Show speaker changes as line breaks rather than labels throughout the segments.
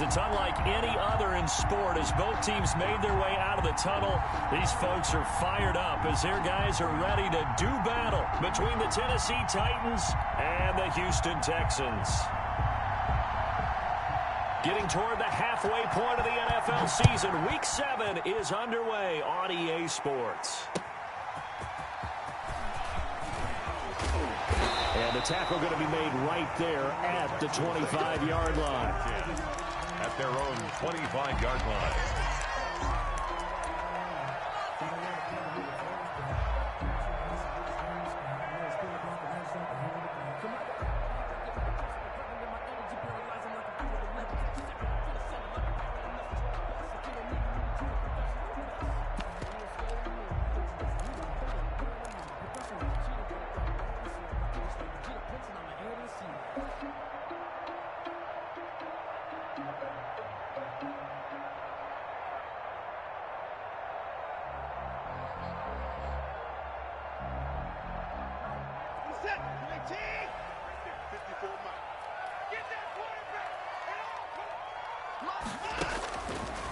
fans. It's unlike any other in sport. As both teams made their way out of the tunnel, these folks are fired up as their guys are ready to do battle between the Tennessee Titans and the Houston Texans. Getting toward the halfway point of the NFL season, Week 7 is underway on EA Sports. And the tackle going to be made right there at the 25-yard line.
At their own 25-yard line.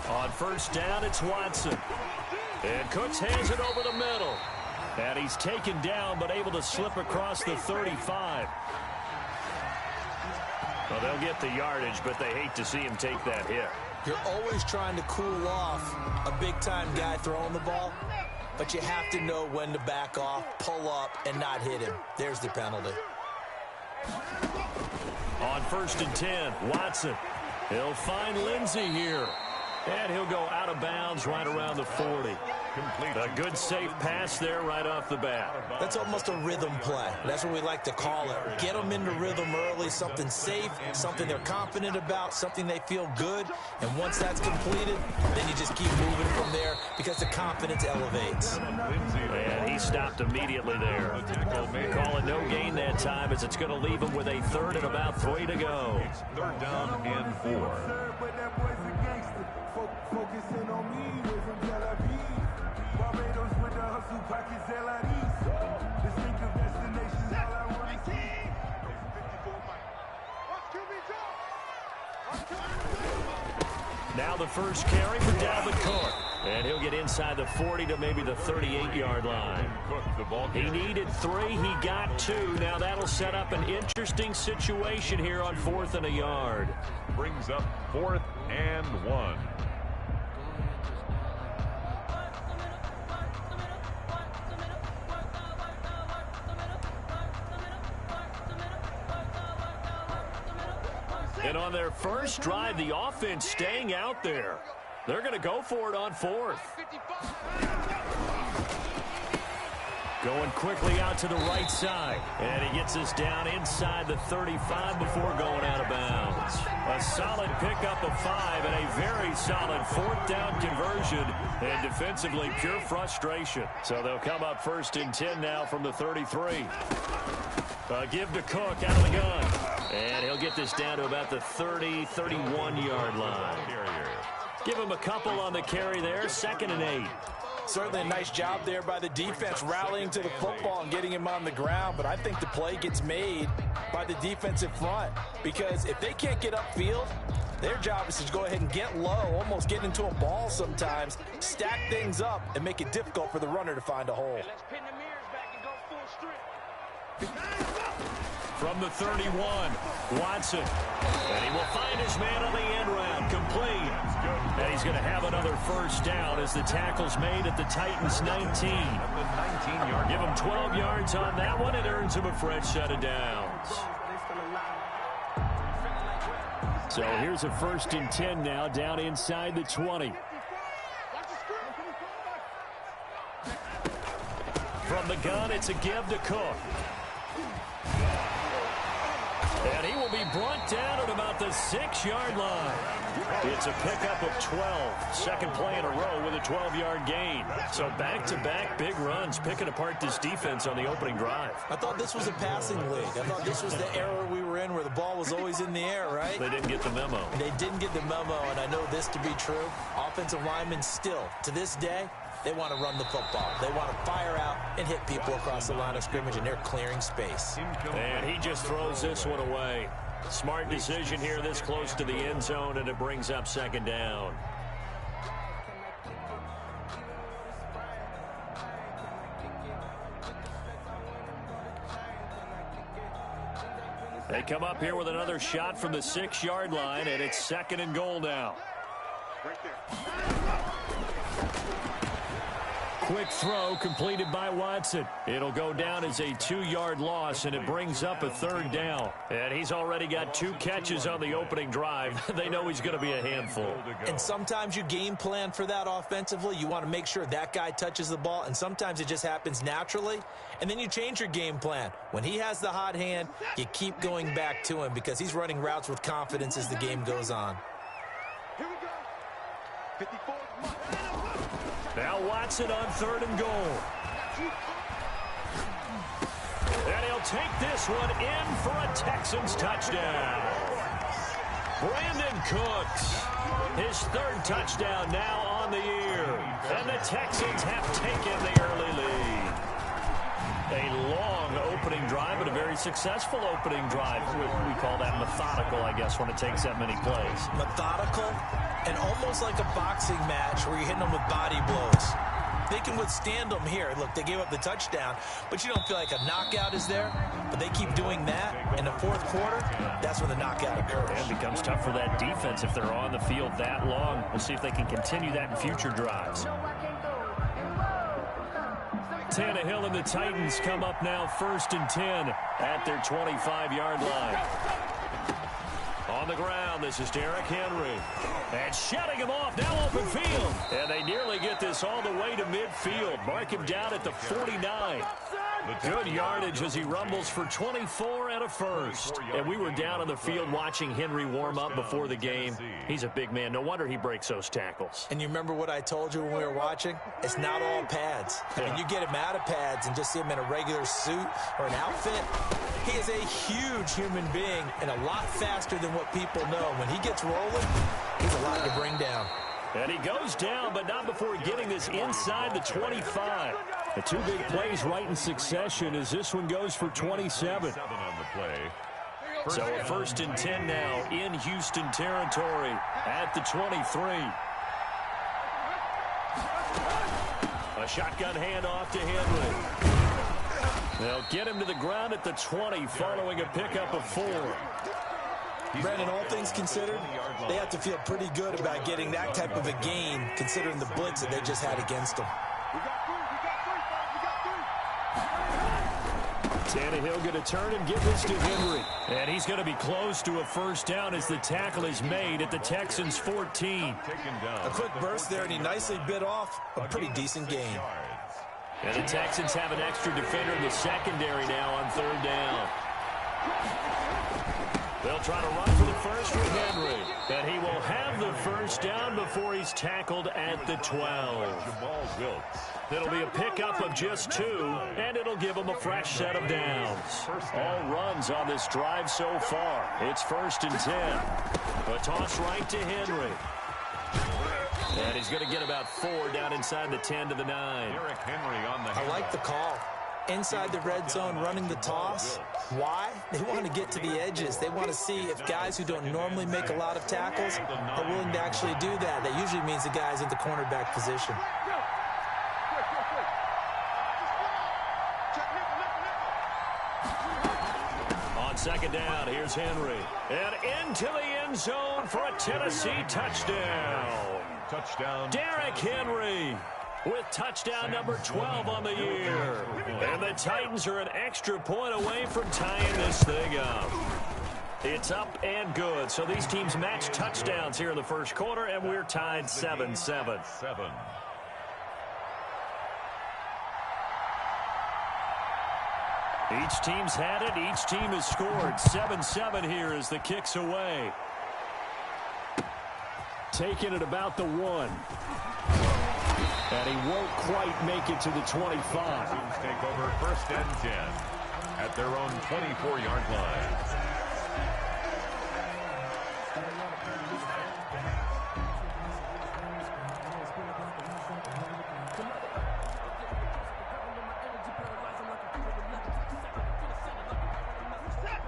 On first down, it's Watson. And Cooks has it over the middle. And he's taken down, but able to slip across the 35. Well, they'll get the yardage, but they hate to see him take that hit.
You're always trying to cool off a big-time guy throwing the ball, but you have to know when to back off, pull up, and not hit him. There's the penalty.
On first and 10, Watson. He'll find Lindsey here. And he'll go out of bounds right around the 40. A good, safe pass there right off the bat.
That's almost a rhythm play. That's what we like to call it. Get them into rhythm early, something safe, something they're confident about, something they feel good. And once that's completed, then you just keep moving from there because the confidence elevates.
And he stopped immediately there. Call it no gain that time as it's going to leave him with a third and about 3 to go.
Third down and 4.
Focusing on me, we're from Tel Aviv. Barbados with the hustle pockets, LIDs. Distinctive destinations, all I want to see. 54 miles.
Now the first carry for Dalvin Cook. And he'll get inside the 40 to maybe the 38-yard line. He needed 3. He got 2. Now that'll set up an interesting situation here on 4th and a yard.
Brings up 4th and 1.
And on their first drive, the offense staying out there. They're going to go for it on 4th. Going quickly out to the right side. And he gets us down inside the 35 before going out of bounds. A solid pickup of 5 and a very solid 4th down conversion. And defensively, pure frustration. So they'll come up first and 10 now from the 33. Give to Cook out of the gun. And he'll get this down to about the 30, 31-yard line. Give him a couple on the carry there. 2nd and 8.
Certainly a nice job there by the defense rallying to the football and getting him on the ground. But I think the play gets made by the defensive front. Because if they can't get upfield, their job is to go ahead and get low, almost get into a ball sometimes, stack things up, and make it difficult for the runner to find a hole.
Let's pin the mirrors back and go full strip.
From the 31, Watson. And he will find his man on the end round, complete. And he's going to have another first down as the tackle's made at the Titans' 19. Give him 12 yards on that one. It earns him a fresh set of downs. So here's a first and 10 now, down inside the 20. From the gun, it's a give to Cook. And he will be brought down at about the 6-yard line. It's a pickup of 12. Second play in a row with a 12-yard gain. So back-to-back big runs, picking apart this defense on the opening drive.
I thought this was a passing league. I thought this was the era we were in where the ball was always in the air, right?
They didn't get the memo.
They didn't get the memo, and I know this to be true. Offensive linemen still, to this day, they want to run the football. They want to fire out and hit people across the line of scrimmage, and they're clearing space.
And he just throws this one away. Smart decision here this close to the end zone, and it brings up second down. They come up here with another shot from the 6-yard line, and it's second and goal now. Quick throw completed by Watson. It'll go down as a 2-yard loss, and it brings up a third down. And he's already got 2 catches on the opening drive. They know he's going to be a handful.
And sometimes you game plan for that offensively. You want to make sure that guy touches the ball, and sometimes it just happens naturally. And then you change your game plan. When he has the hot hand, you keep going back to him because he's running routes with confidence as the game goes on.
Here we go. 54.
Now Watson on third and goal. And he'll take this one in for a Texans touchdown. Brandon Cooks, his 3rd touchdown now on the year. And the Texans have taken the early lead. A long opening drive, but a very successful opening drive. We call that methodical, I guess, when it takes that many plays.
Methodical and almost like a boxing match where you're hitting them with body blows. They can withstand them here. Look, they gave up the touchdown, but you don't feel like a knockout is there. But they keep doing that in the 4th quarter. That's when the knockout occurs.
And it becomes tough for that defense if they're on the field that long. We'll see if they can continue that in future drives. Tannehill and the Titans come up now 1st and 10 at their 25-yard line. On the ground, this is Derrick Henry. And shutting him off, now open field. And they nearly get this all the way to midfield. Mark him down at the 49. Good yardage as he rumbles for 24 and a first. And we were down on the field watching Henry warm up before the game. He's a big man. No wonder he breaks those tackles.
And you remember what I told you when we were watching? It's not all pads. I mean, you get him out of pads and just see him in a regular suit or an outfit. He is a huge human being and a lot faster than what people know. When he gets rolling, he's a lot to bring down.
And he goes down, but not before getting this inside the 25. The 2 big plays right in succession as this one goes for 27. So a 1st and 10 now in Houston territory at the 23. A shotgun handoff to Henry. They'll get him to the ground at the 20 following a pickup of 4.
Brandon, all things considered, they have to feel pretty good about getting that type of a gain considering the blitz that they just had against them.
Tannehill going to turn and give this to Henry. And he's going to be close to a 1st down as the tackle is made at the Texans' 14.
A quick burst there, and he nicely bit off a pretty decent gain.
And the Texans have an extra defender in the secondary now on 3rd down. They'll try to run for the first with Henry. And he will have the 1st down before he's tackled at the 12. It'll be a pickup of just 2, and it'll give him a fresh set of downs. All runs on this drive so far. It's 1st and 10. A toss right to Henry. And he's going to get about 4 down inside the 10 to the 9.
I like the call. Inside the red zone, running the toss. Why? They want to get to the edges. They want to see if guys who don't normally make a lot of tackles are willing to actually do that. That usually means the guy's in the cornerback position.
On 2nd down, here's Henry. And into the end zone for a Tennessee touchdown. Derrick Henry with touchdown number 12 on the year. And the Titans are an extra point away from tying this thing up. It's up and good. So these teams match touchdowns here in the 1st quarter, and we're tied 7-7. Each team's had it. Each team has scored. 7-7 here as the kick's away. Taking it about the 1. And he won't quite make it to the 25.
Take over 1st and 10 at their own 24-yard line.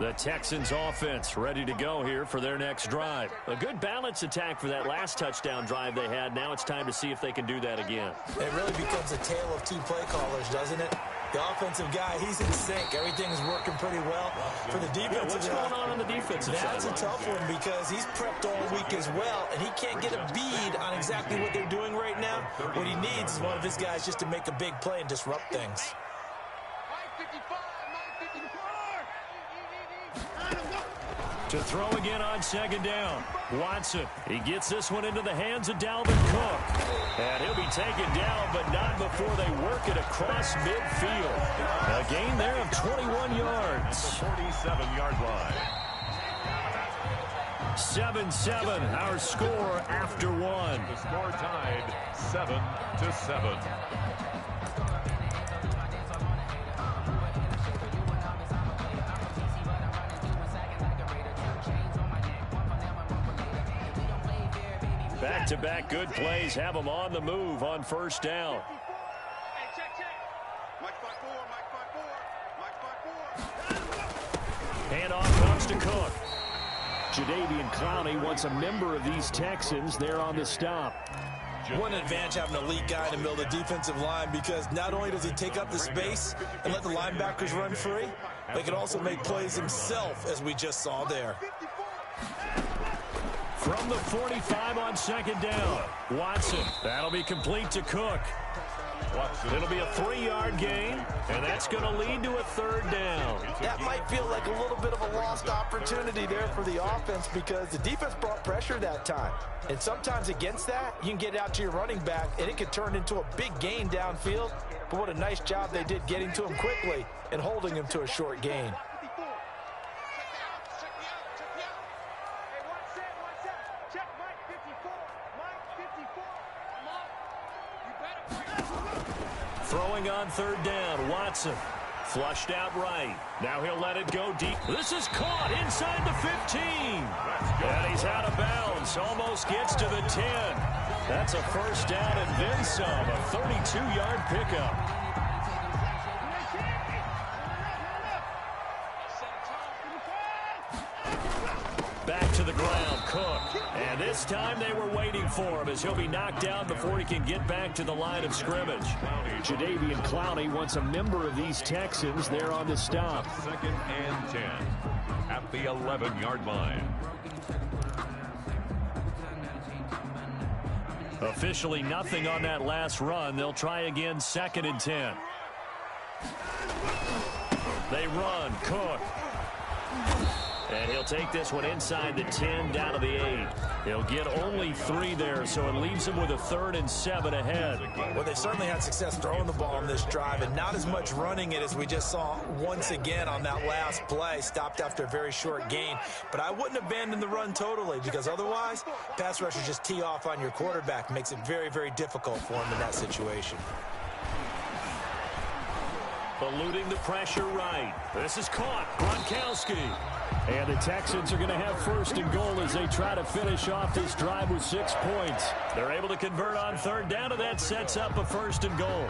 The Texans offense ready to go here for their next drive. A good balance attack for that last touchdown drive they had. Now it's time to see if they can do that again.
It really becomes a tale of two play callers, doesn't it? The offensive guy, he's in sync. Everything's working pretty well. For the defensive
what's going on the defensive side?
That's a tough one because he's prepped all week as well, and he can't get a bead on exactly what they're doing right now. What he needs is one of his guys just to make a big play and disrupt things.
To throw again on second down. Watson, he gets this one into the hands of Dalvin Cook. And he'll be taken down, but not before they work it across midfield. A gain there of 21 yards.
47-yard line.
7-7, our score after one.
The score tied 7-7.
Back-to-back good plays have them on the move on first down. Handoff comes to Cook. Jadeveon Clowney wants a member of these Texans there on the stop.
What an advantage having an elite guy in the middle of the defensive line, because not only does he take up the space and let the linebackers run free, but he can also make plays himself, as we just saw there.
From the 45 on second down, Watson. That'll be complete to Cook. It'll be a 3-yard gain, and that's going to lead to a third down.
That might feel like a little bit of a lost opportunity there for the offense, because the defense brought pressure that time. And sometimes against that, you can get out to your running back, and it could turn into a big gain downfield. But what a nice job they did getting to him quickly and holding him to a short gain.
Throwing on third down, Watson. Flushed out right. Now he'll let it go deep. This is caught inside the 15. And he's out of bounds. Almost gets to the 10. That's a first down and then some. A 32-yard pickup. Back to the ground, Cook. And this time they were waiting for him, as he'll be knocked down before he can get back to the line of scrimmage. Jadeveon Clowney wants a member of these Texans there on the stop.
2nd and 10 at the 11-yard line.
Officially nothing on that last run. They'll try again 2nd and 10. They run, Cook. And he'll take this one inside the 10 down to the 8. He'll get only 3 there, so it leaves him with a 3rd and 7 ahead.
Well, they certainly had success throwing the ball on this drive, and not as much running it as we just saw once again on that last play. Stopped after a very short gain. But I wouldn't abandon the run totally, because otherwise, pass rushers just tee off on your quarterback. Makes it very, very difficult for him in that situation.
Eluding the pressure right. This is caught. Gronkowski. And the Texans are going to have 1st and goal as they try to finish off this drive with 6 points. They're able to convert on third down, and that sets up a 1st and goal.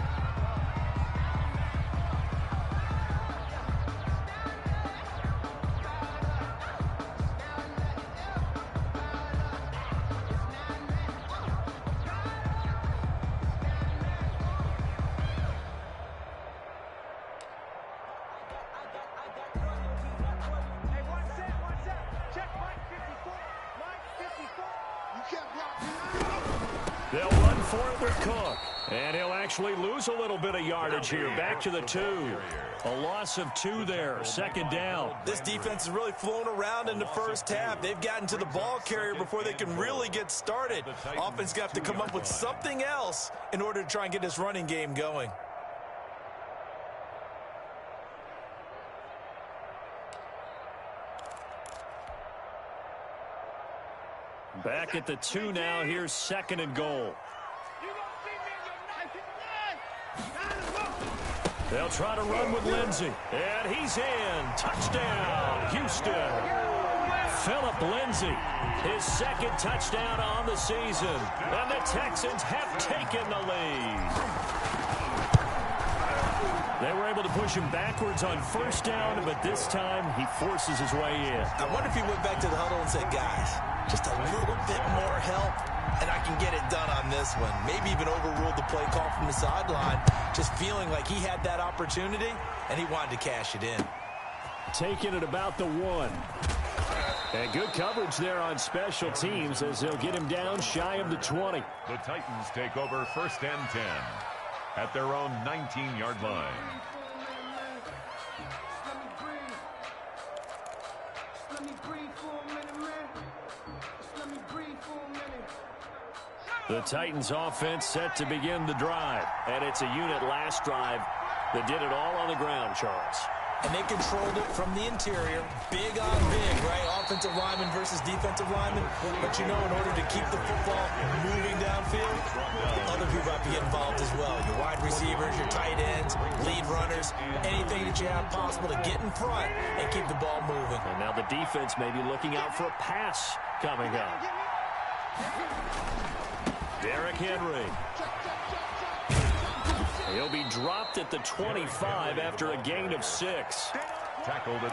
They'll run for it with Cook. And he'll actually lose a little bit of yardage here. Back to the 2. A loss of 2 there. 2nd down.
This defense has really flown around in the first half. They've gotten to the ball carrier before they can really get started. Offense got to come up with something else in order to try and get this running game going.
Back at the 2 now. Here's 2nd and goal. They'll try to run with Lindsey. And he's in. Touchdown, Houston. Phillip Lindsey, his 2nd touchdown on the season. And the Texans have taken the lead. They were able to push him backwards on first down, but this time he forces his way in.
I wonder if he went back to the huddle and said, guys, just a little bit more help, and I can get it done on this one. Maybe even overruled the play call from the sideline, just feeling like he had that opportunity, and he wanted to cash it in.
Taking it about the 1. And good coverage there on special teams as they'll get him down shy of the 20.
The Titans take over 1st and 10 at their own 19-yard line.
The Titans offense set to begin the drive. And it's a unit last drive that did it all on the ground, Charles.
And they controlled it from the interior, big on big, right? Offensive lineman versus defensive lineman. But you know, in order to keep the football moving downfield, other people have to get involved as well. Your wide receivers, your tight ends, lead runners, anything that you have possible to get in front and keep the ball moving.
And now the defense may be looking out for a pass coming up. Derrick Henry. He'll be dropped at the 25 after a gain of 6.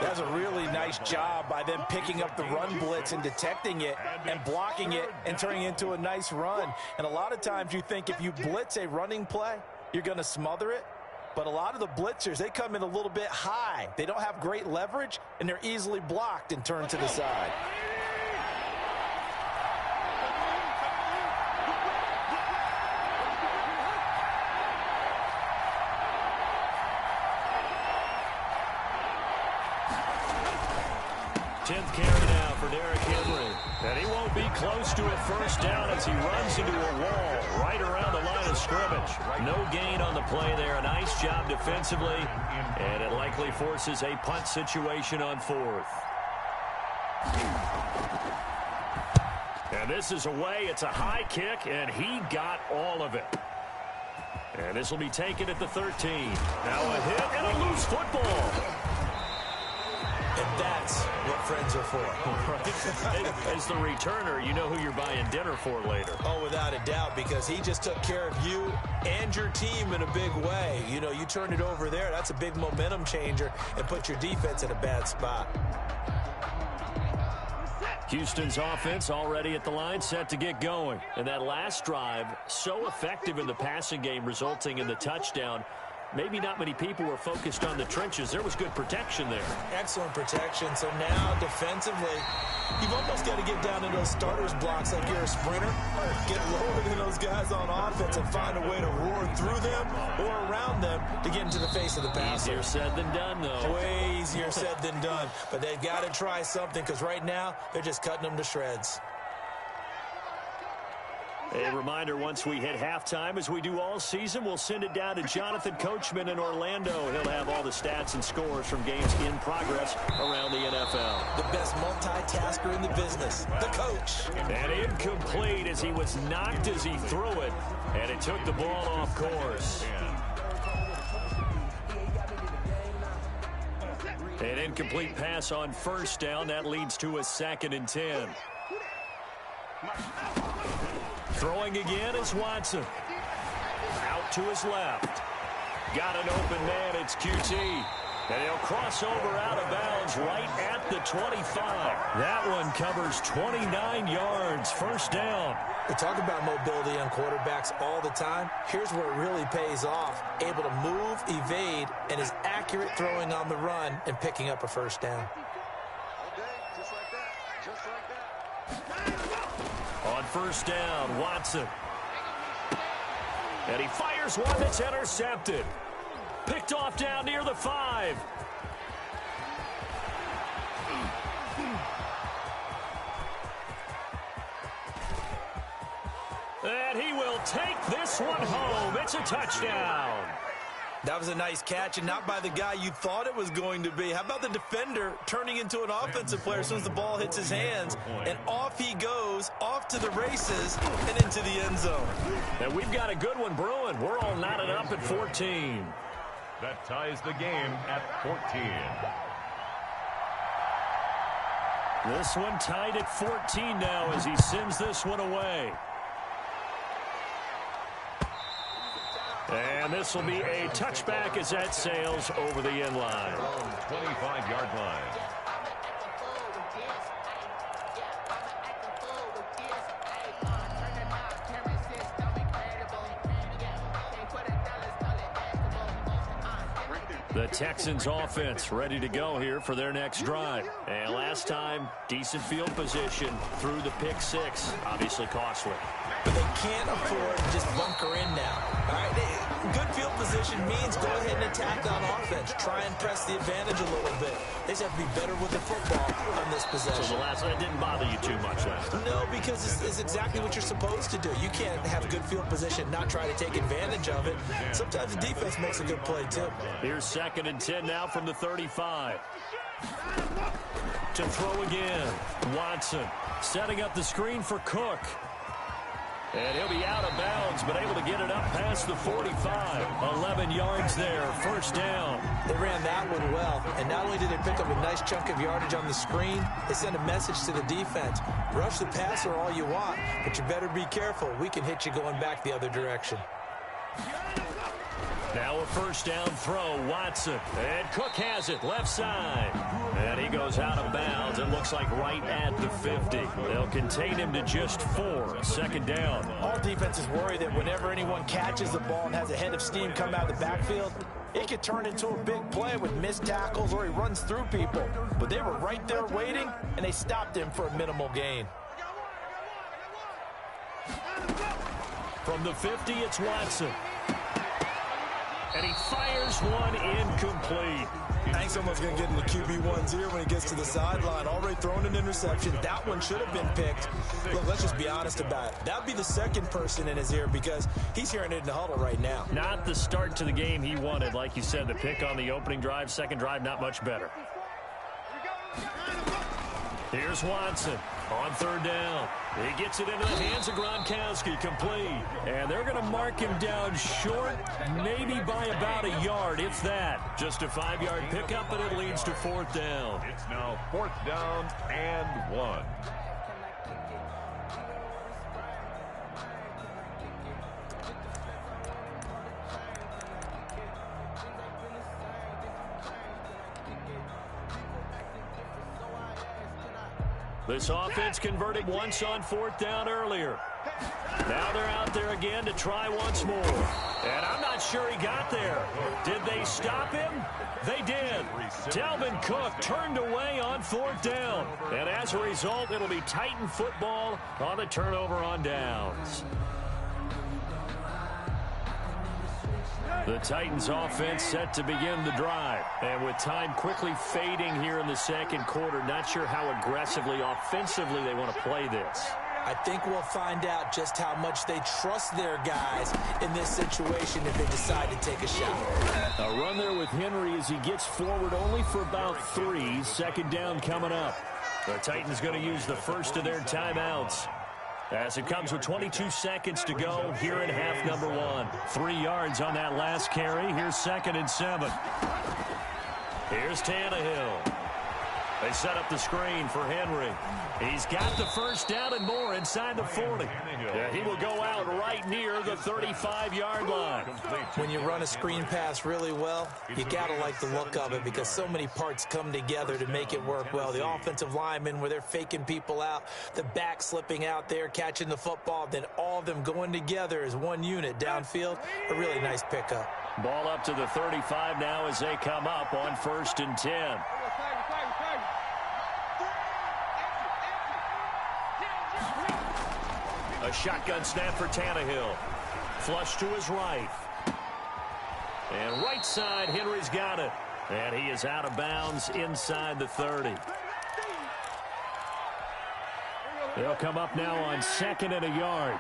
That's a really nice job by them picking up the run blitz and detecting it and blocking it and turning it into a nice run. And a lot of times you think if you blitz a running play, you're going to smother it. But a lot of the blitzers, they come in a little bit high. They don't have great leverage, and they're easily blocked and turned to the side.
Carry now for Derrick Henry. And he won't be close to a first down as he runs into a wall right around the line of scrimmage. No gain on the play there. A nice job defensively. And it likely forces a punt situation on 4th. And this is away. It's a high kick, and he got all of it. And this will be taken at the 13. Now a hit and a loose football.
And that's what friends are for.
As the returner, you know who you're buying dinner for later.
Oh, without a doubt, because he just took care of you and your team in a big way. You know, you turned it over there. That's a big momentum changer and put your defense in a bad spot.
Houston's offense already at the line, set to get going. And that last drive, so effective in the passing game, resulting in the touchdown. Maybe not many people were focused on the trenches. There was good protection there.
Excellent protection. So now defensively, you've almost got to get down to those starters blocks like you're a sprinter. Get lower than those guys on offense and find a way to roar through them or around them to get into the face of the passer.
Easier said than done, though.
Way easier said than done. But they've got to try something because right now they're just cutting them to shreds.
A reminder, once we hit halftime, as we do all season, we'll send it down to Jonathan Coachman in Orlando. He'll have all the stats and scores from games in progress around the NFL.
The best multitasker in the business, the coach.
And incomplete as he was knocked as he threw it, and it took the ball off course. An incomplete pass on first down. That leads to a 2nd and 10. Throwing again is Watson. Out to his left. Got an open man. It's QT. And he'll cross over out of bounds right at the 25. That one covers 29 yards. First down.
We talk about mobility on quarterbacks all the time. Here's where it really pays off. Able to move, evade, and is accurate throwing on the run and picking up a first down.
On first down, Watson. And he fires one that's intercepted. Picked off down near the 5. And he will take this one home. It's a touchdown.
That was a nice catch, and not by the guy you thought it was going to be. How about the defender turning into an offensive player as soon as the ball hits his hands? And off he goes, off to the races, and into the end zone.
And we've got a good one brewing. We're all knotted up at 14.
That ties the game at 14.
This one tied at 14 now as he sends this one away. And this will be a touchback as that sails over the end line.
25-yard line.
The Texans offense ready to go here for their next drive. And last time, decent field position through the pick six. Obviously costly.
But they can't afford to just bunker in now. All right, good field position means go ahead and attack on offense. Try and press the advantage a little bit. They just have to be better with the football on this possession.
So the last one didn't bother you too much last time?
No, because it's exactly what you're supposed to do. You can't have good field position, not try to take advantage of it. Sometimes the defense makes a good play, too.
Here's 2nd and 10 now from the 35. To throw again. Watson setting up the screen for Cook. And he'll be out of bounds, but able to get it up past the 45. 11 yards there, first down.
They ran that one well, and not only did they pick up a nice chunk of yardage on the screen, they sent a message to the defense. Rush the passer all you want, but you better be careful. We can hit you going back the other direction.
Now a first down throw, Watson. And Cook has it, left side. And he goes out of bounds. It looks like right at the 50. They'll contain him to just 4. 2nd down.
All defenses worry that whenever anyone catches the ball and has a head of steam come out of the backfield, it could turn into a big play with missed tackles or he runs through people. But they were right there waiting, and they stopped him for a minimal gain.
From the 50, it's Watson. And he fires one incomplete.
I think someone's going to get in the QB1's ear when he gets to the sideline. Already thrown an interception. That one should have been picked. Look, let's just be honest about it. That would be the second person in his ear because he's hearing it in the huddle right now.
Not the start to the game he wanted. Like you said, the pick on the opening drive, second drive, not much better. Here's Watson on 3rd down. He gets it into the hands of Gronkowski, complete. And they're going to mark him down short, maybe by about a yard, if that. Just a 5-yard pickup, but it leads to 4th down.
It's now 4th down and 1.
This offense converted once on 4th down earlier. Now they're out there again to try once more. And I'm not sure he got there. Did they stop him? They did. Dalvin Cook turned away on 4th down. And as a result, it'll be Titan football on the turnover on downs. The Titans offense set to begin the drive. And with time quickly fading here in the 2nd quarter, not sure how aggressively, offensively they want to play this.
I think we'll find out just how much they trust their guys in this situation if they decide to take a shot.
A run there with Henry as he gets forward only for about 3. 2nd down coming up. The Titans going to use the first of their timeouts. As it comes with 22 seconds to go here in half number 1. 3 yards on that last carry. Here's 2nd and 7. Here's Tannehill. They set up the screen for Henry. He's got the first down and more inside the 40. Yeah, he will go out right near the 35-yard line.
When you run a screen pass really well, you got to like the look of it because so many parts come together to make it work well. The offensive linemen where they're faking people out, the back slipping out there, catching the football, then all of them going together as one unit downfield. A really nice pickup.
Ball up to the 35 now as they come up on 1st and 10. A shotgun snap for Tannehill. Flush to his right. And right side, Henry's got it. And he is out of bounds inside the 30. They'll come up now on 2nd and a yard.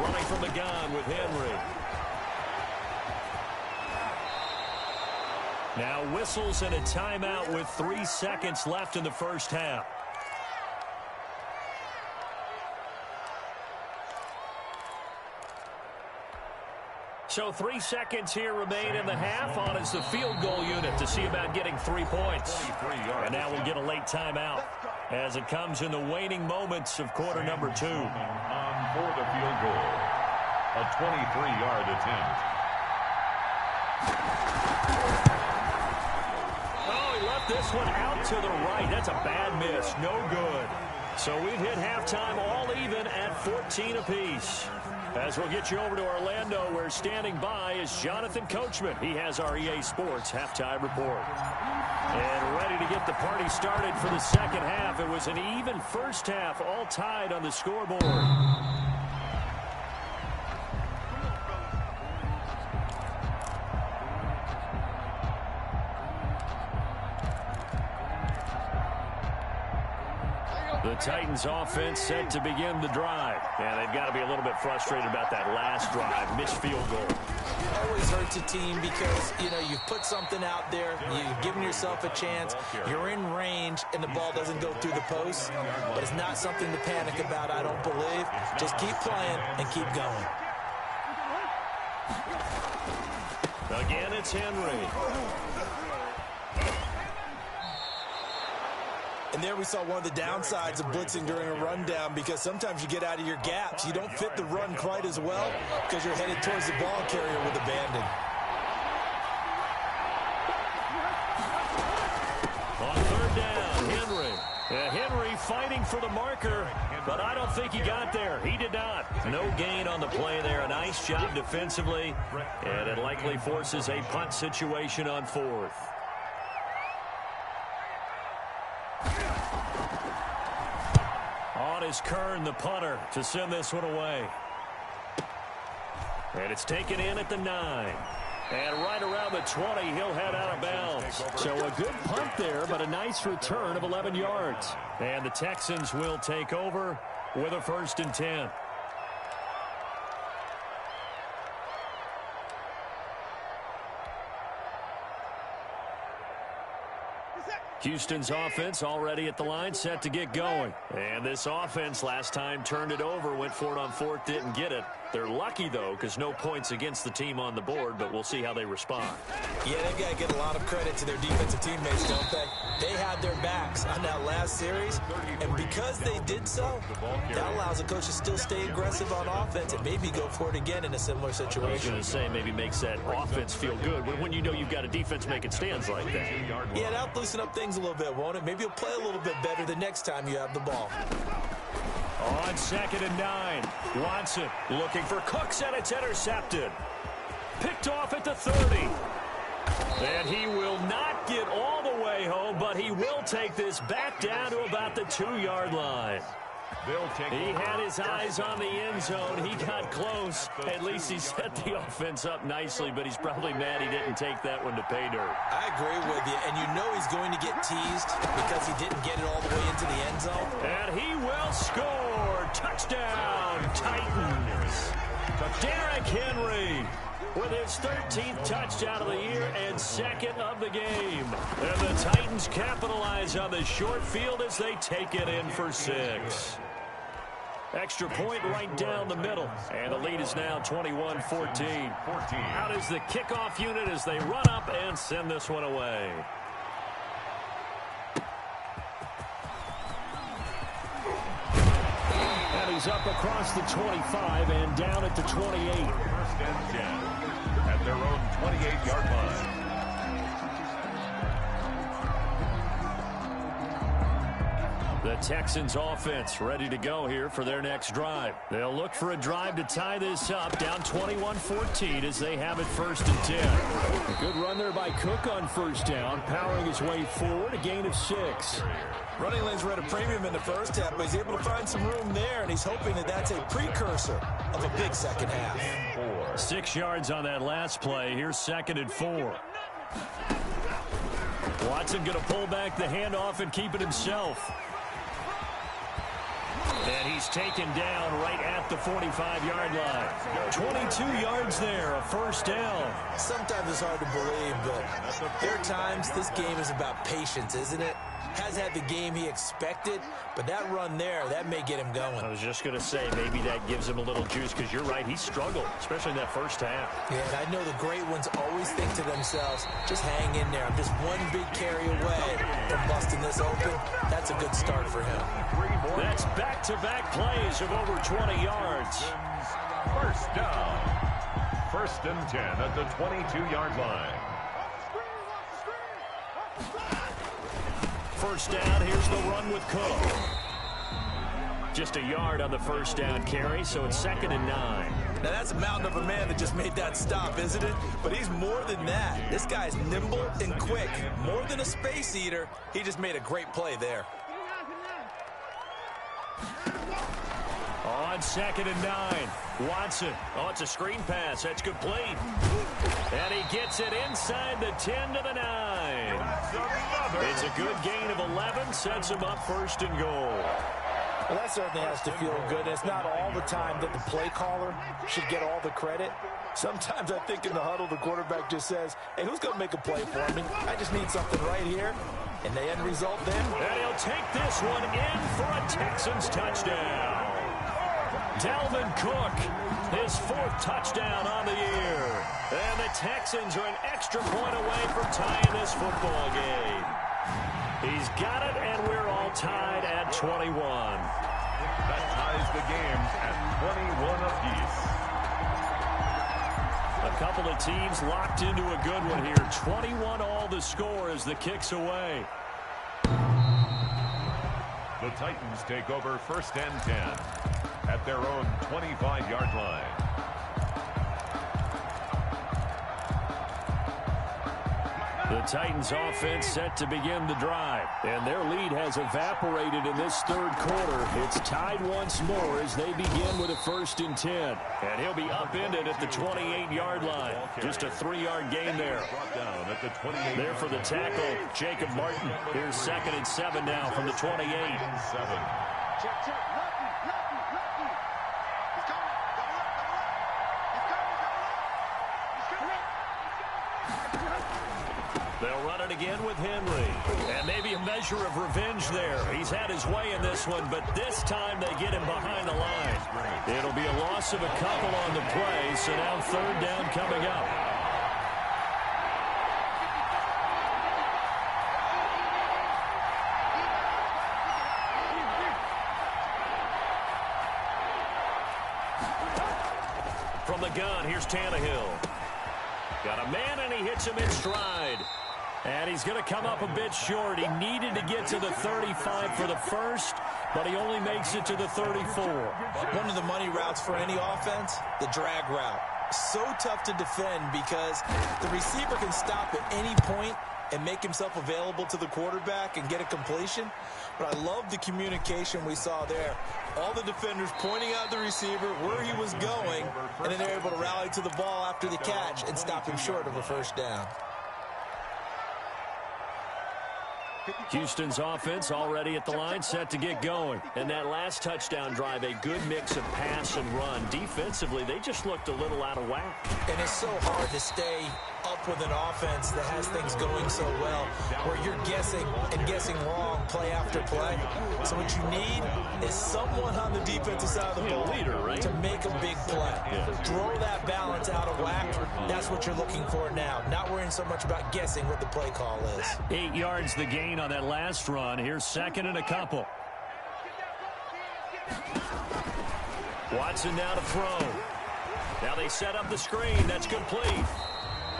Running from the gun with Henry. Now whistles and a timeout with 3 seconds left in the first half. So 3 seconds here remain in the half. On is the field goal unit to see about getting 3 points. And now we'll get a late timeout as it comes in the waning moments of quarter number 2.
On for the field goal. A 23-yard attempt.
Oh, he left this one out to the right. That's a bad miss. No good. So we've hit halftime all even at 14 apiece. As we'll get you over to Orlando, where standing by is Jonathan Coachman. He has our EA Sports halftime report. And ready to get the party started for the second half. It was an even first half, all tied on the scoreboard. The Titans offense set to begin the drive. And they've got to be a little bit frustrated about that last drive, missed field goal.
Always hurts a team because, you've put something out there, you've given yourself a chance, you're in range, and the ball doesn't go through the post. But it's not something to panic about, I don't believe. Just keep playing and keep going.
Again, it's Henry.
And there we saw one of the downsides of blitzing during a rundown, because sometimes you get out of your gaps. You don't fit the run quite as well because you're headed towards the ball carrier with abandon.
On third down, Henry. Henry fighting for the marker, but I don't think he got there. He did not. No gain on the play there. A nice job defensively, and it likely forces a punt situation on fourth. On is Kern, the punter, to send this one away. And it's taken in at the 9. And right around the 20, he'll head out of bounds. So a good punt there, but a nice return of 11 yards. And the Texans will take over with a 1st and 10. Houston's offense already at the line, set to get going. And this offense last time turned it over, went for it on fourth, didn't get it. They're lucky, though, because no points against the team on the board, but we'll see how they respond.
Yeah, they've got to get a lot of credit to their defensive teammates, don't they? They had their backs on that last series, and because they did so, that allows the coach to still stay aggressive on offense and maybe go for it again in a similar situation.
I was going to say, maybe makes that offense feel good when you know you've got a defense making stands like that.
Yeah, that'll loosen up things a little bit, won't it? Maybe you'll play a little bit better the next time you have the ball.
On 2nd and 9, Watson looking for Cooks, and it's intercepted. Picked off at the 30. And he will not get all the way home, but he will take this back down to about the 2-yard line. He had his eyes on the end zone. He got close. At least he set the offense up nicely, but he's probably mad he didn't take that one to pay dirt.
I agree with you, and you know he's going to get teased because he didn't get it all the way into the end zone.
And he will score. Touchdown, Titans. Derrick Henry with his 13th touchdown of the year and 2nd of the game. And the Titans capitalize on the short field as they take it in for 6. Extra point right down the middle. And the lead is now 21-14. Out is the kickoff unit as they run up and send this one away. And he's up across the 25 and down at the 28.
1st and 10 at their own 28-yard line.
The Texans offense ready to go here for their next drive. They'll look for a drive to tie this up, down 21-14 as they have it 1st and 10. A good run there by Cook on 1st down, powering his way forward, a gain of 6.
Running lanes were at a premium in the first half, but he's able to find some room there, and he's hoping that that's a precursor of a big second half.
6 yards on that last play. Here's 2nd and 4. Watson going to pull back the handoff and keep it himself. And he's taken down right at the 45-yard line. 22 yards there, a first down.
Sometimes it's hard to believe, but there are times this game is about patience, isn't it? Has had the game he expected, but that run there, that may get him going.
I was just going to say, maybe that gives him a little juice, because you're right, he struggled, especially in that first half.
Yeah, and I know the great ones always think to themselves, just hang in there. I'm just one big carry away from busting this open. That's a good start for him.
That's back-to-back plays of over 20 yards.
First down. First and 10 at the 22-yard line.
First down, here's the run with Cook. Just a yard on the first down carry, so it's 2nd and 9.
Now that's a mountain of a man that just made that stop, isn't it? But he's more than that. This guy's nimble and quick. More than a space eater, he just made a great play there.
On 2nd and 9, Watson. Oh, it's a screen pass. That's complete. And he gets it inside the 10 to the 9. It's a good gain of 11, sets him up 1st and goal.
Well, that certainly has to feel good. It's not all the time that the play caller should get all the credit. Sometimes I think in the huddle, the quarterback just says, hey, who's going to make a play for me? I just need something right here. And the end result then?
And he'll take this one in for a Texans touchdown. Dalvin Cook, his 4th touchdown on the year. And the Texans are an extra point away from tying this football game. He's got it, and we're all tied at 21.
That ties the game at 21 apiece.
A couple of teams locked into a good one here. 21 all the score as the kick's away.
The Titans take over 1st and 10 at their own 25-yard line.
The Titans offense set to begin the drive, and their lead has evaporated in this 3rd quarter. It's tied once more as they begin with a 1st and 10. And he'll be upended at the 28-yard line. Just a 3-yard gain there. There for the tackle, Jacob Martin. Here's 2nd and 7 now from the 28. They'll run it again with Henry. And maybe a measure of revenge there. He's had his way in this one, but this time they get him behind the line. It'll be a loss of a couple on the play, so now 3rd down coming up. From the gun, here's Tannehill. Got a man, and he hits him in stride. And he's going to come up a bit short. He needed to get to the 35 for the first, but he only makes it to the 34.
One of the money routes for any offense, the drag route. So tough to defend because the receiver can stop at any point and make himself available to the quarterback and get a completion. But I love the communication we saw there. All the defenders pointing out the receiver, where he was going, and then they're able to rally to the ball after the catch and stop him short of a 1st down.
Houston's offense already at the line, set to get going. And that last touchdown drive, a good mix of pass and run. Defensively, they just looked a little out of whack.
And it's so hard to stay up with an offense that has things going so well, where you're guessing and guessing wrong play after play. So what you need is someone on the defensive side of the ball to make a big play. Throw that balance out of whack. That's what you're looking for now. Not worrying so much about guessing what the play call is.
8 yards the gain on that last run. Here's 2nd and a couple. Watson now to throw. Now they set up the screen. That's complete.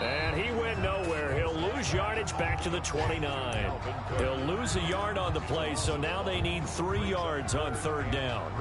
And he went nowhere. He'll lose yardage back to the 29. He'll lose a yard on the play, so now they need 3 yards on 3rd down.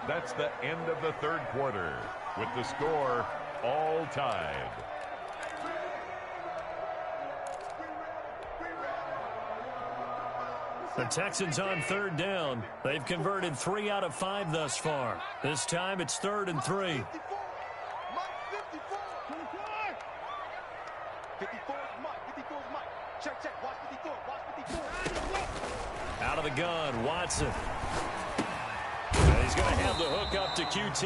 That's the end of the third quarter, with the score all tied.
The Texans on third down. They've converted 3 out of 5 thus far. This time it's 3rd and 3.
54 is Mike. 54 is Mike. Check. Watch 54. Watch 54.
Out of the gun, Watson. And he's going to have the hook up to QT.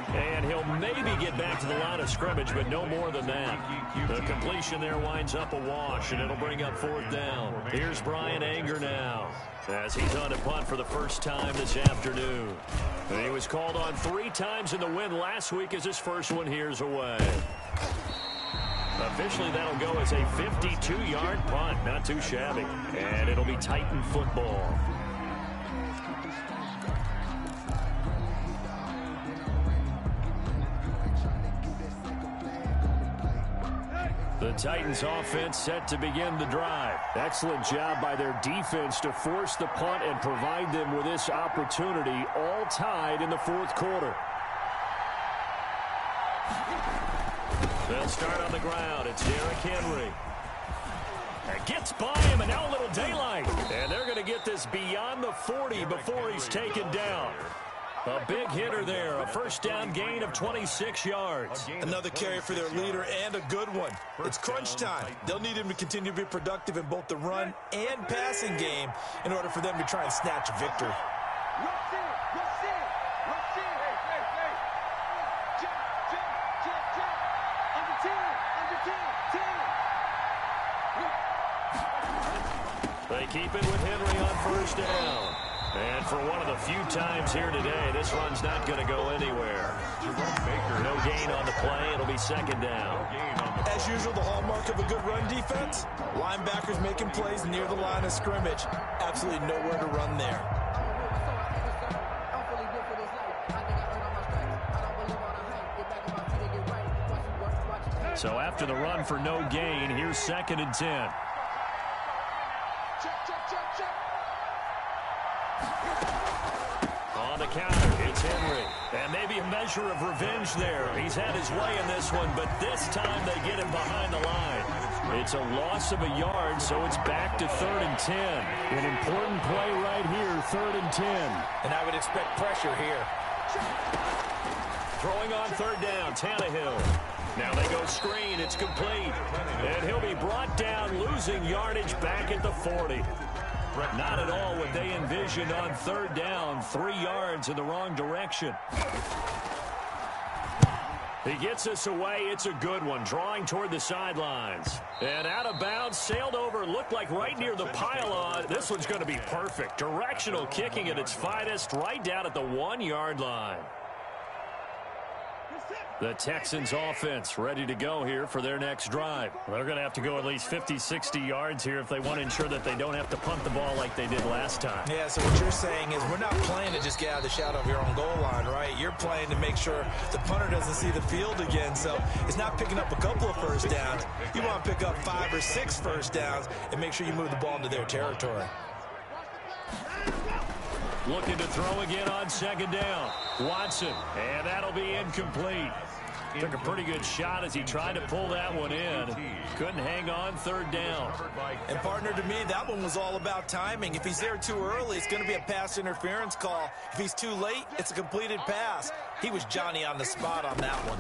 And he'll maybe get back to the line of scrimmage, but no more than that. The completion there winds up a wash, and it'll bring up 4th down. Here's Brian Anger now, as he's on to punt for the first time this afternoon. And he was called on 3 times in the win last week as his first one here's away. Officially, that'll go as a 52-yard punt. Not too shabby. And it'll be Titan football. The Titans offense set to begin the drive. Excellent job by their defense to force the punt and provide them with this opportunity, all tied in the 4th quarter. They'll start on the ground. It's Derrick Henry. And gets by him, and now a little daylight. And they're going to get this beyond the 40 before he's taken down. A big hitter there, a first down gain of 26 yards.
Another carry for their leader and a good one. It's crunch time. They'll need him to continue to be productive in both the run and passing game in order for them to try and snatch a victory.
Rush in. Check. Under 10.
They keep it with Henry on first down. And for one of the few times here today, this run's not going to go anywhere. No gain on the play. It'll be 2nd down.
As usual, the hallmark of a good run defense, linebackers making plays near the line of scrimmage. Absolutely nowhere to run there.
So after the run for no gain, here's 2nd and 10. On the counter, it's Henry. And maybe a measure of revenge there. He's had his way in this one, but this time they get him behind the line. It's a loss of a yard, so it's back to 3rd and 10. An important play right here, 3rd and 10.
And I would expect pressure here.
Throwing on 3rd down, Tannehill. Now they go screen, it's complete. And he'll be brought down, losing yardage back at the 40. Not at all what they envisioned on 3rd down. 3 yards in the wrong direction. He gets us away. It's a good one. Drawing toward the sidelines. And out of bounds, sailed over, looked like right near the pylon. This one's going to be perfect. Directional kicking at its finest, right down at the 1-yard line. The Texans offense ready to go here for their next drive. They're going to have to go at least 50, 60 yards here if they want to ensure that they don't have to punt the ball like they did last time.
Yeah, so what you're saying is we're not playing to just get out of the shadow of your own goal line, right? You're playing to make sure the punter doesn't see the field again. So it's not picking up a couple of first downs. You want to pick up 5 or 6 first downs and make sure you move the ball into their territory.
Looking to throw again on 2nd down. Watson, and that'll be incomplete. Took a pretty good shot as he tried to pull that one in. Couldn't hang on 3rd down.
And partner, to me, that one was all about timing. If he's there too early, it's going to be a pass interference call. If he's too late, it's a completed pass. He was Johnny on the spot on that one.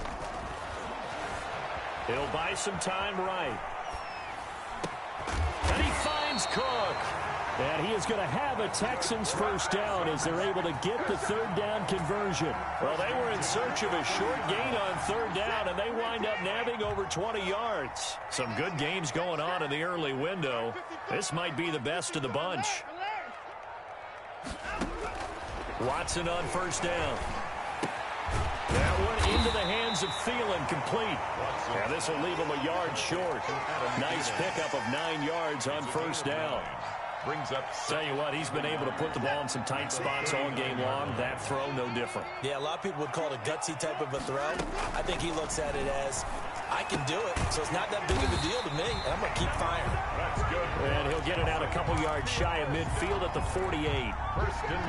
He'll buy some time right. And he finds Cook. And he is going to have a Texans first down as they're able to get the 3rd down conversion. Well, they were in search of a short gain on 3rd down, and they wind up nabbing over 20 yards. Some good games going on in the early window. This might be the best of the bunch. Watson on first down. That one into the hands of Thielen, complete. And this will leave him a yard short. Nice pickup of 9 yards on first down.
Brings up.
Tell you what, he's been able to put the ball in some tight spots all game long. That throw, no different.
Yeah, a lot of people would call it a gutsy type of a throw. I think he looks at it as, I can do it, so it's not that big of a deal to me, and I'm going to keep firing.
And he'll get it out a couple yards shy of midfield at the 48.
Now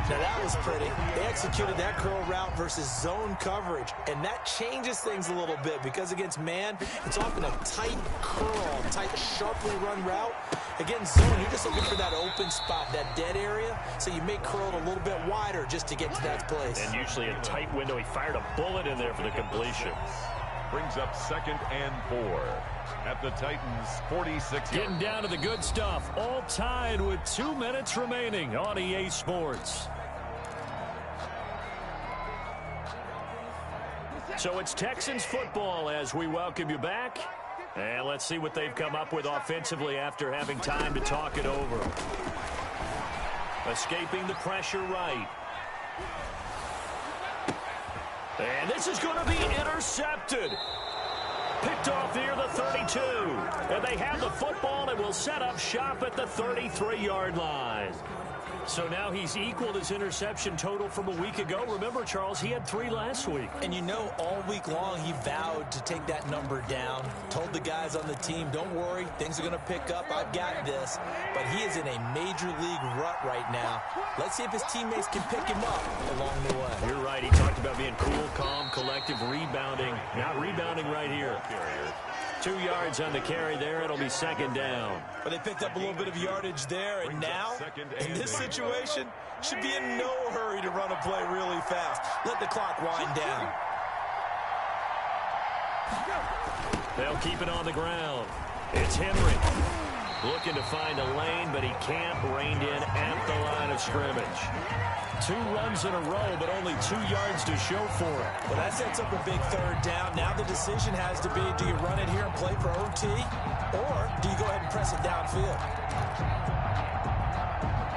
that was pretty. They executed that curl route versus zone coverage, and that changes things a little bit because against man, it's often a tight curl, tight, sharply run route. Against zone, you're just looking for that open spot, that dead area, so you may curl it a little bit wider just to get to that place.
And usually a tight window. He fired a bullet in there for the completion.
Brings up 2nd and 4 at the Titans' 46.
Getting down to the good stuff. All tied with 2 minutes remaining on EA Sports. So it's Texans football as we welcome you back. And let's see what they've come up with offensively after having time to talk it over. Escaping the pressure right. And this is going to be intercepted. Picked off near the 32. And they have the football and will set up shop at the 33-yard line. So now he's equaled his interception total from a week ago. Remember, Charles, he had 3 last week.
And you know, all week long he vowed to take that number down. Told the guys on the team, don't worry, things are going to pick up. I've got this. But he is in a major league rut right now. Let's see if his teammates can pick him up along the way.
You're right. He talked about being cool, calm, collective, rebounding. Not rebounding right here. 2 yards on the carry there. It'll be 2nd down.
But they picked up a little bit of yardage there, and now, in this situation, should be in no hurry to run a play really fast. Let the clock wind down.
They'll keep it on the ground. It's Henry. Looking to find a lane, but he can't. Reined in at the line of scrimmage. 2 runs in a row, but only 2 yards to show for it.
Well, that sets up a big 3rd down. Now the decision has to be, do you run it here and play for OT, or do you go ahead and press it downfield?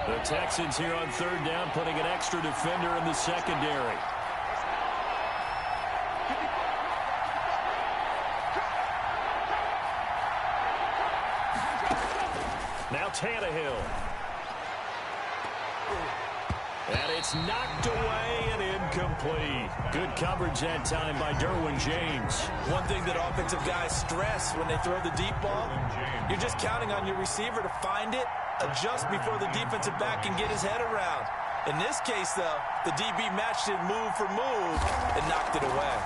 The Texans here on 3rd down, putting an extra defender in the secondary. Now Tannehill. And it's knocked away and incomplete. Good coverage that time by Derwin James.
One thing that offensive guys stress when they throw the deep ball, you're just counting on your receiver to find it, adjust before the defensive back can get his head around. In this case, though, the DB matched it move for move and knocked it away.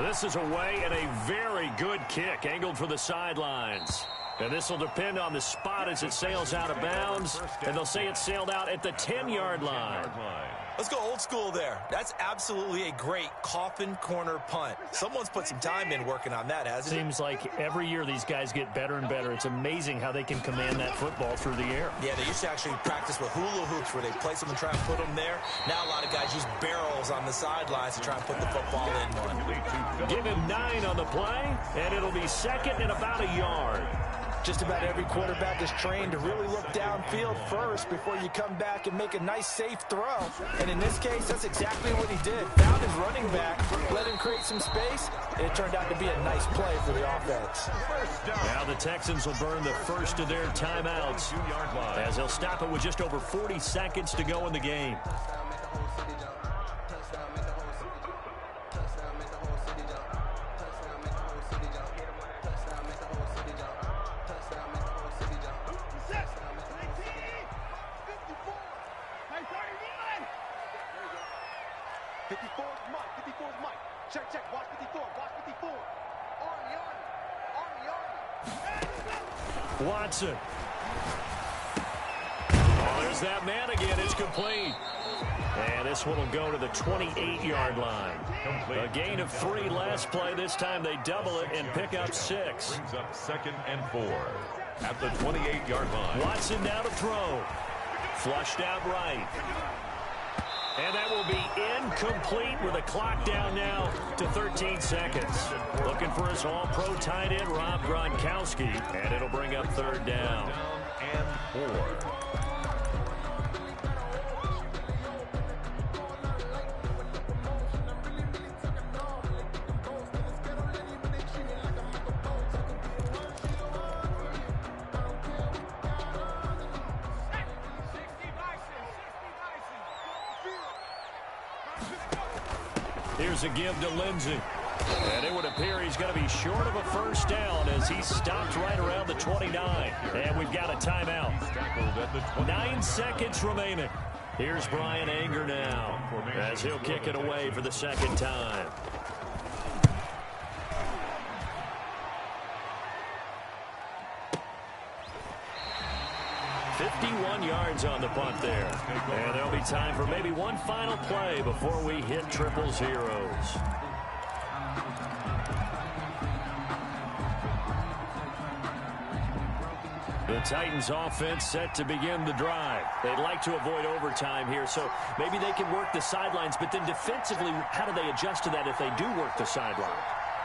This is away and a very good kick, angled for the sidelines. And this will depend on the spot as it sails out of bounds. And they'll say it sailed out at the 10-yard line.
Let's go old school there. That's absolutely a great coffin corner punt. Someone's put some time in working on that, hasn't it?
Seems like every year these guys get better and better. It's amazing how they can command that football through the air.
Yeah, they used to actually practice with hula hoops where they place them and try and put them there. Now a lot of guys use barrels on the sidelines to try and put the football in one.
Give him 9 on the play, and it'll be 2nd and about a yard.
Just about every quarterback is trained to really look downfield first before you come back and make a nice, safe throw. And in this case, that's exactly what he did. Found his running back, let him create some space, and it turned out to be a nice play for the offense.
Now the Texans will burn the first of their timeouts as they'll stop it with just over 40 seconds to go in the game. Watson. Oh, there's that man again. It's complete. And this one will go to the 28-yard line. A gain of 3 last play. This time they double it and pick up 6.
Brings up 2nd and 4 at the 28-yard line.
Watson now to throw. Flushed out right. And that will be incomplete with a clock down now to 13 seconds. Looking for his all-pro tight end, Rob Gronkowski. And it'll bring up 3rd down.
And 4.
Here's a give to Lindsey. And it would appear he's going to be short of a first down as he stopped right around the 29. And we've got a timeout. 9 seconds remaining. Here's Brian Anger now as he'll kick it away for the second time. $51 yards on the punt there. And there'll be time for maybe one final play before we hit triple zeros. The Titans offense set to begin the drive. They'd like to avoid overtime here, so maybe they can work the sidelines, but then defensively, how do they adjust to that if they do work the sideline?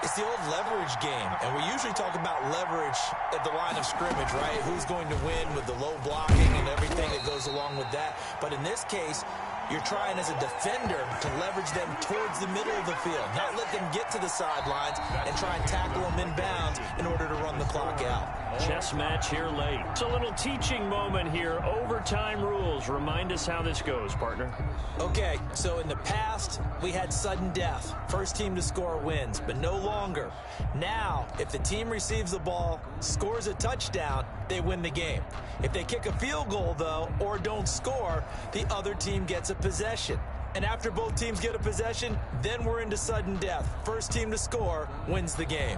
It's the old leverage game, and we usually talk about leverage at the line of scrimmage, right? Who's going to win with the low blocking and everything that goes along with that. But in this case, you're trying as a defender to leverage them towards the middle of the field, not let them get to the sidelines and try and tackle them inbounds in order to run the clock out.
Chess match here late. It's a little teaching moment here. Overtime rules. Remind us how this goes, partner.
Okay, so in the past, we had sudden death. First team to score wins, but no longer. Now, if the team receives the ball, scores a touchdown, they win the game. If they kick a field goal, though, or don't score, the other team gets a possession. And after both teams get a possession, then we're into sudden death. First team to score wins the game.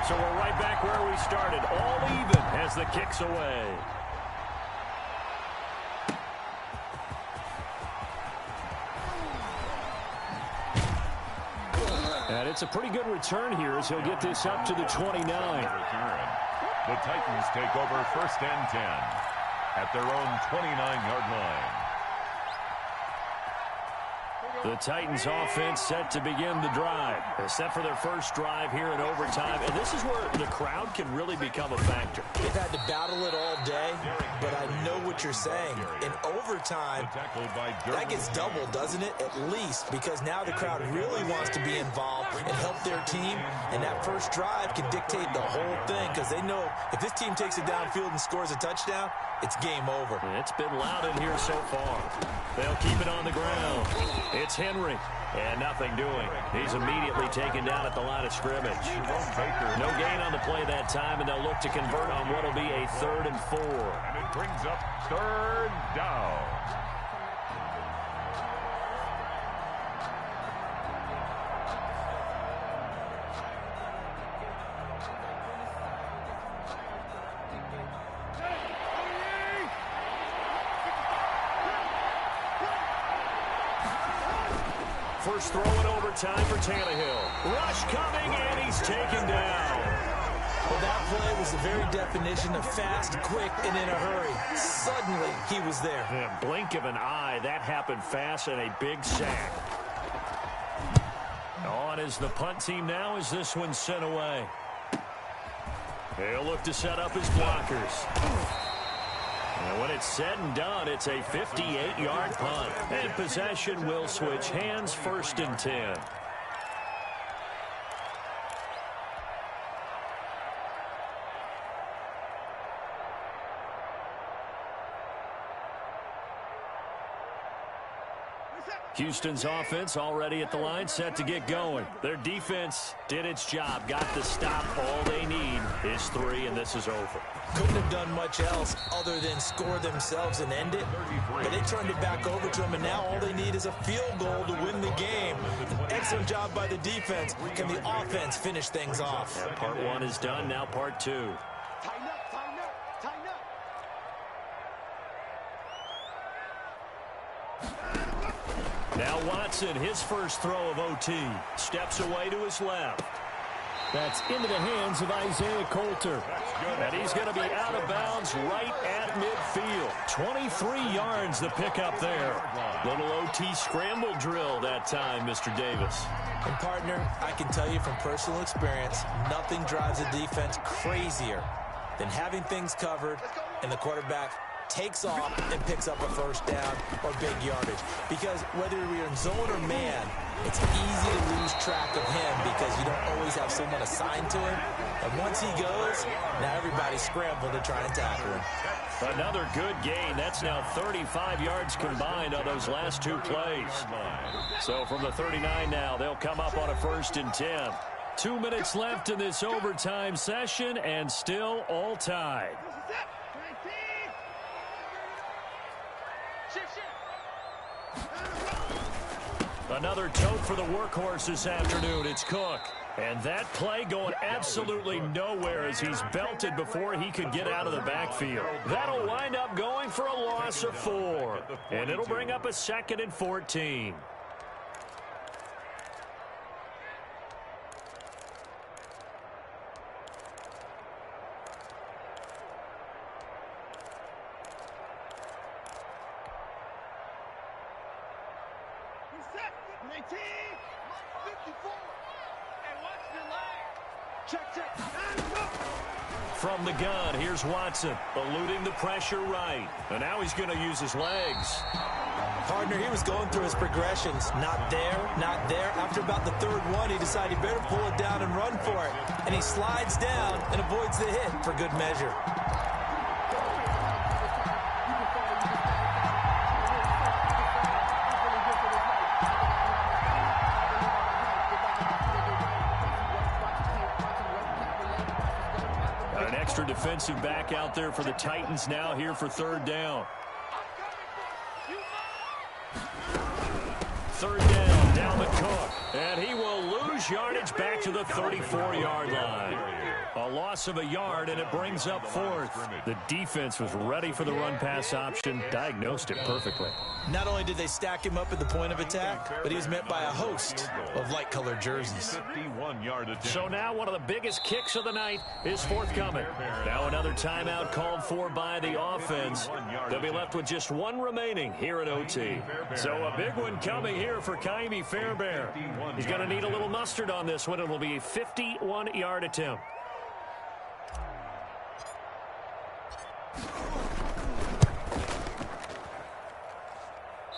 So we're right back where we started, all even as the kick's away. And it's a pretty good return here as he'll get this up to the 29.
The Titans take over first and 10 at their own 29-yard line.
The Titans offense set to begin the drive. They're set for their first drive here in overtime. And this is where the crowd can really become a factor.
They've had to battle it all day, but I know what you're saying. In overtime, that gets doubled, doesn't it? At least, because now the crowd really wants to be involved and help their team. And that first drive can dictate the whole thing because they know if this team takes it downfield and scores a touchdown, it's game over.
It's been loud in here so far. They'll keep it on the ground. It's Henry, and nothing doing. He's immediately taken down at the line of scrimmage. No gain on the play that time, and they'll look to convert on what will be a 3rd and 4.
And it brings up 3rd down.
First throw in overtime for Tannehill. Rush coming, and he's taken down.
Well, that play was the very definition of fast, quick, and in a hurry. Suddenly, he was there.
Yeah, blink of an eye, that happened fast, and a big sack. On is the punt team now as this one's sent away. They'll look to set up his blockers. And when it's said and done, it's a 58-yard punt. And possession will switch hands, 1st and 10. Houston's offense already at the line, set to get going. Their defense did its job, got the stop. All they need is 3, and this is over.
Couldn't have done much else other than score themselves and end it. But they turned it back over to them, and now all they need is a field goal to win the game. An excellent job by the defense. Can the offense finish things off?
Yeah, part 1 is done, now part 2.
Tighten up, tighten up, tighten up.
Now Watson, his first throw of OT. Steps away to his left. That's into the hands of Isaiah Coulter. And he's going to be out of bounds right at midfield. 23 yards the pickup there. Little OT scramble drill that time, Mr. Davis.
And, partner, I can tell you from personal experience, nothing drives a defense crazier than having things covered and the quarterback takes off and picks up a first down or big yardage. Because whether you're in zone or man, it's easy to lose track of him because you don't always have someone assigned to him. And once he goes, now everybody's scrambling to try and tackle him.
Another good gain. That's now 35 yards combined on those last two plays. So from the 39 now, they'll come up on a 1st and 10. 2 minutes left in this overtime session, and still all tied. Another tote for the workhorse this afternoon. It's Cook. And that play going absolutely nowhere as he's belted before he could get out of the backfield. That'll wind up going for a loss of 4. And it'll bring up a 2nd and 14. From the gun, here's Watson, eluding the pressure right. And now he's going to use his legs.
Partner, he was going through his progressions. Not there, not there. After about the 3rd one, he decided he better pull it down and run for it. And he slides down and avoids the hit for good measure.
Defensive back out there for the Titans now here for 3rd down. 3rd down to Cook. And he will lose yardage back to the 34-yard line. A loss of a yard, and it brings up 4th. The defense was ready for the run-pass option, diagnosed it perfectly.
Not only did they stack him up at the point of attack, but he was met by a host of light-colored jerseys.
So now one of the biggest kicks of the night is forthcoming. Now another timeout called for by the offense. They'll be left with just 1 remaining here at OT. So a big one coming here for Ka'imi Fairbairn. He's going to need a little mustard on this one. It will be a 51-yard attempt.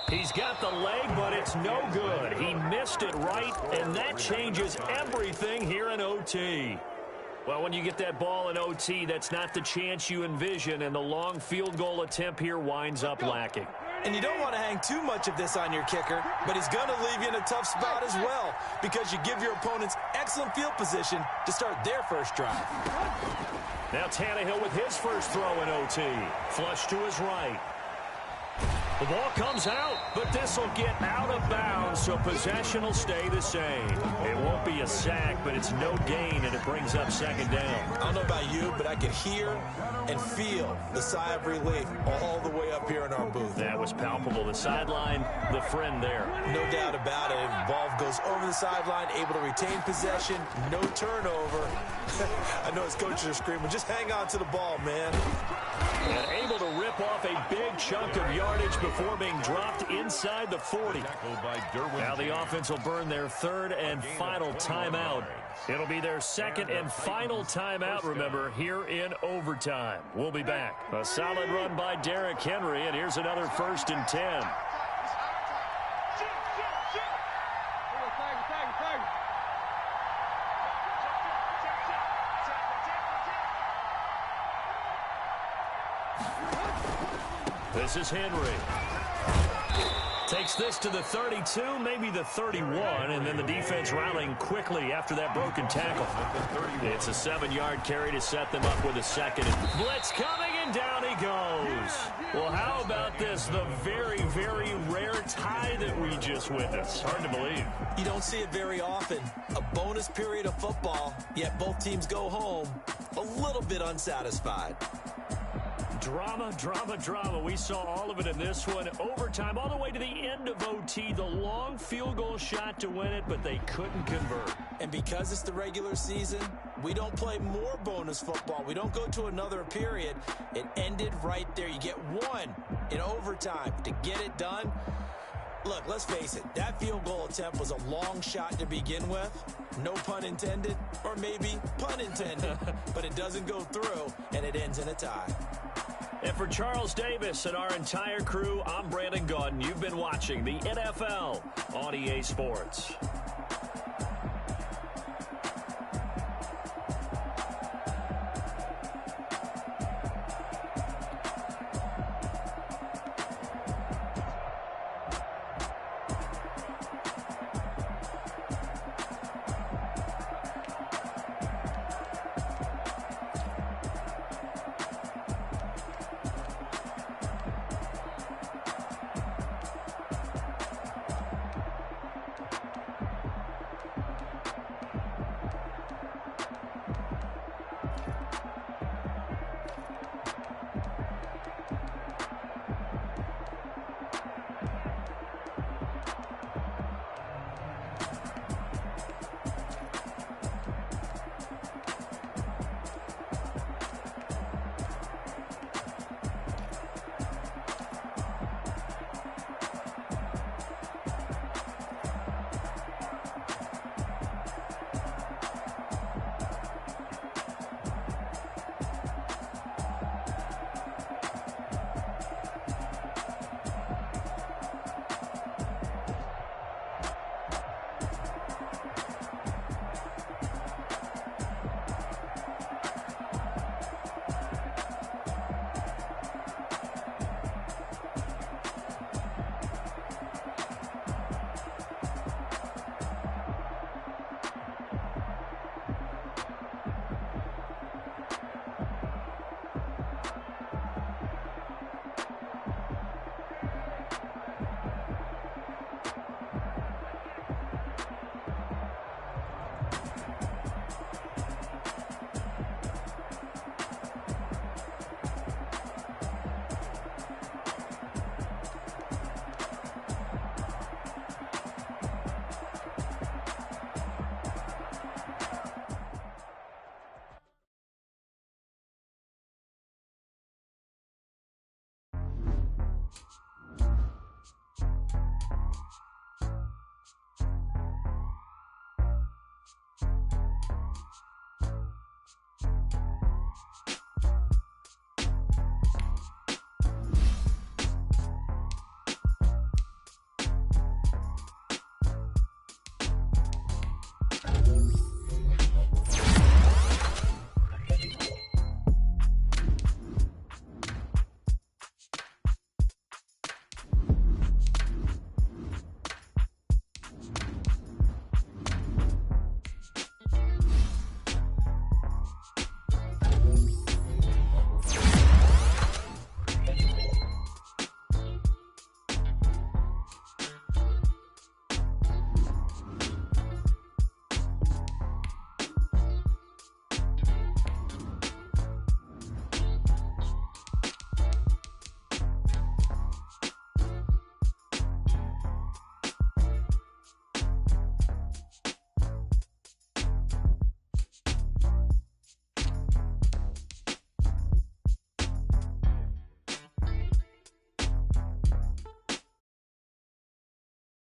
He's got the leg, but it's no good. He missed it right, and that changes everything here in OT. Well, when you get that ball in OT, that's not the chance you envision, and the long field goal attempt here winds up lacking.
And you don't want to hang too much of this on your kicker, but he's going to leave you in a tough spot as well because you give your opponents excellent field position to start their first drive.
Now Tannehill with his first throw in OT. Flush to his right. The ball comes out, but this will get out of bounds, so possession will stay the same. It won't be a sack, but it's no gain, and it brings up 2nd down.
I don't know about you, but I could hear and feel the sigh of relief all the way up here in our booth.
That was palpable. The sideline, the friend there.
No doubt about it. The ball goes over the sideline, able to retain possession, no turnover. I know his coaches are screaming, just hang on to the ball, man.
And able to rip off a big chunk of yardage before being dropped inside the 40. Now the offense will burn their 3rd and final timeout. It'll be their 2nd and final timeout, remember, here in overtime. We'll be back. A solid run by Derrick Henry, and here's another 1st and 10. This is Henry. Takes this to the 32, maybe the 31, and then the defense rallying quickly after that broken tackle. It's a 7-yard carry to set them up with a 2nd. Blitz coming, and down he goes. Well, how about this? The very, very rare tie that we just witnessed. Hard to believe.
You don't see it very often. A bonus period of football, yet both teams go home a little bit unsatisfied.
Drama, drama, drama. We saw all of it in this one. Overtime, all the way to the end of OT. The long field goal shot to win it, but they couldn't convert.
And because it's the regular season, we don't play more bonus football. We don't go to another period. It ended right there. You get 1 in overtime to get it done. Look, let's face it. That field goal attempt was a long shot to begin with. No pun intended, or maybe pun intended. But it doesn't go through, and it ends in a tie.
And for Charles Davis and our entire crew, I'm Brandon Gaudin. You've been watching the NFL on EA Sports.